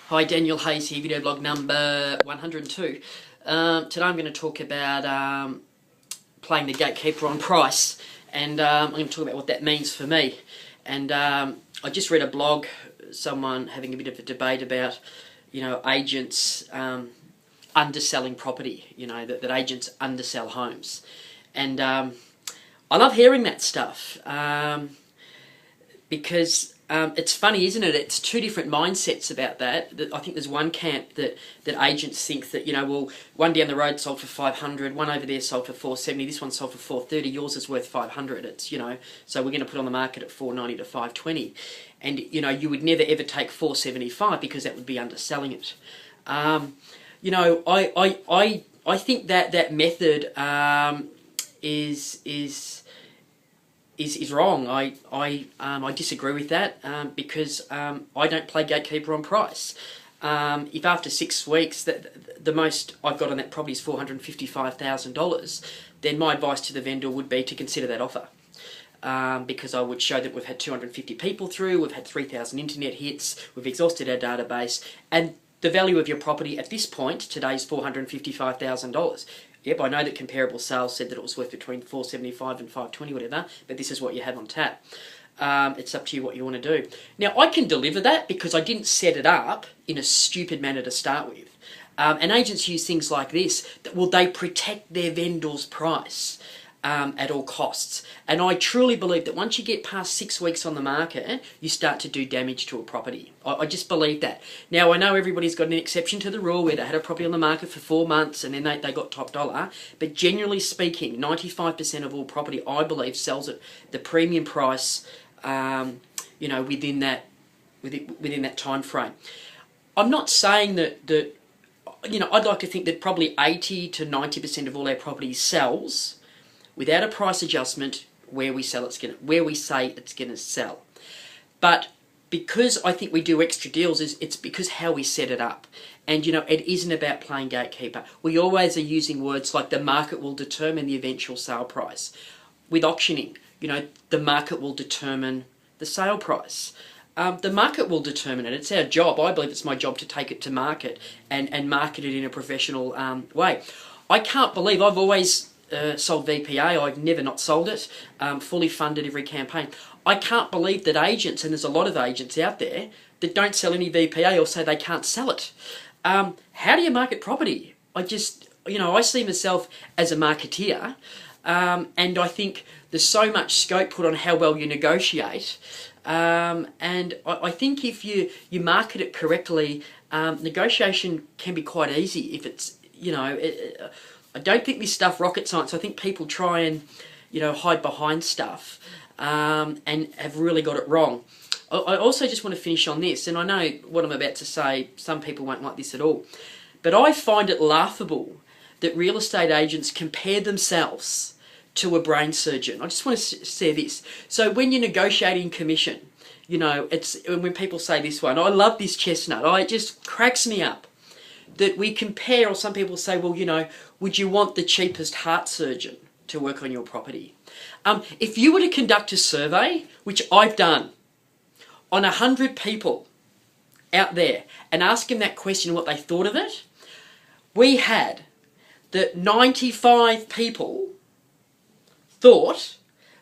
Hi, Daniel Hayes here, video blog number 102. Today I'm going to talk about playing the gatekeeper on price, and I'm going to talk about what that means for me. And I just read a blog, someone having a bit of a debate about, agents underselling property, that agents undersell homes. And I love hearing that stuff because it's funny, isn't it? It's two different mindsets about that. I think there's one camp that agents think that, well, one down the road sold for 500, one over there sold for 470, this one sold for 430, yours is worth 500. It's, so we're going to put on the market at 490 to 520. And, you would never ever take 475 because that would be underselling it. I think that method is wrong. I disagree with that because I don't play gatekeeper on price. If after 6 weeks the most I've got on that property is $455,000, then my advice to the vendor would be to consider that offer. Because I would show that we've had 250 people through, we've had 3,000 internet hits, we've exhausted our database, and the value of your property at this point today is $455,000. Yep, I know that comparable sales said that it was worth between 475 and 520, whatever, but this is what you have on tap. It's up to you what you want to do. Now, I can deliver that because I didn't set it up in a stupid manner to start with. And agents use things like this, they protect their vendor's price at all costs. And I truly believe that once you get past 6 weeks on the market, you start to do damage to a property. I just believe that. Now, I know everybody's got an exception to the rule where they had a property on the market for 4 months and then they got top dollar. But generally speaking, 95% of all property, I believe, sells at the premium price, within that time frame. I'm not saying that I'd like to think that probably 80 to 90% of all our property sells without a price adjustment where we say it's going to sell. But because I think we do extra deals, it's because how we set it up. And, it isn't about playing gatekeeper. We always are using words like the market will determine the eventual sale price. With auctioning, the market will determine the sale price. The market will determine it. It's our job. I believe it's my job to take it to market and market it in a professional way. I can't believe I've always sold VPA. I've never not sold it, fully funded every campaign. I can't believe that agents, and there's a lot of agents out there, that don't sell any VPA or say they can't sell it. How do you market property? I see myself as a marketeer, and I think there's so much scope put on how well you negotiate. And I think if you market it correctly, negotiation can be quite easy if it's, I don't think this stuff rocket science. I think people try and, hide behind stuff and have really got it wrong. I also just want to finish on this, and I know what I'm about to say, some people won't like this at all, but I find it laughable that real estate agents compare themselves to a brain surgeon. I just want to say this. So when you're negotiating commission, it's when people say this one, I love this chestnut. It just cracks me up that we compare, or some people say, well, would you want the cheapest heart surgeon to work on your property? If you were to conduct a survey, which I've done, on 100 people out there and ask them that question, what they thought of it, we had that 95 people thought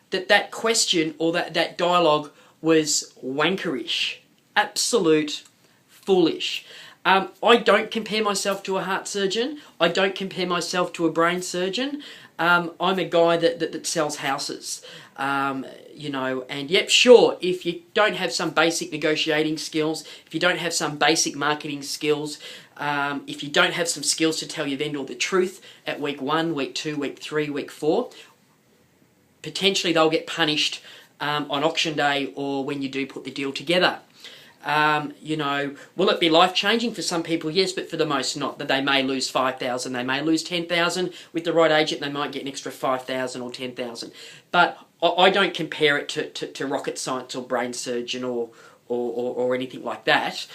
that question or that dialogue was wankerish, absolute foolish. I don't compare myself to a heart surgeon. I don't compare myself to a brain surgeon. I'm a guy that sells houses, and yep, sure, if you don't have some basic negotiating skills, if you don't have some basic marketing skills, if you don't have some skills to tell your vendor the truth at week 1, week 2, week 3, week 4, potentially they'll get punished on auction day or when you do put the deal together. Will it be life-changing for some people? Yes, but for the most not. That they may lose 5,000, they may lose 10,000. With the right agent, they might get an extra 5,000 or 10,000. But I don't compare it to rocket science or brain surgeon or anything like that,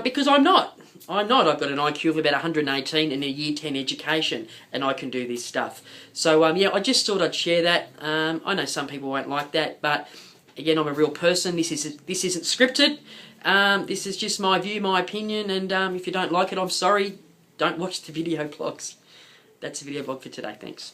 because I'm not. I've got an IQ of about 118 and a year 10 education, and I can do this stuff. So, I just thought I'd share that. I know some people won't like that, but again, I'm a real person. This isn't scripted. This is just my view, my opinion, and if you don't like it, I'm sorry. Don't watch the video blogs. That's the video blog for today. Thanks.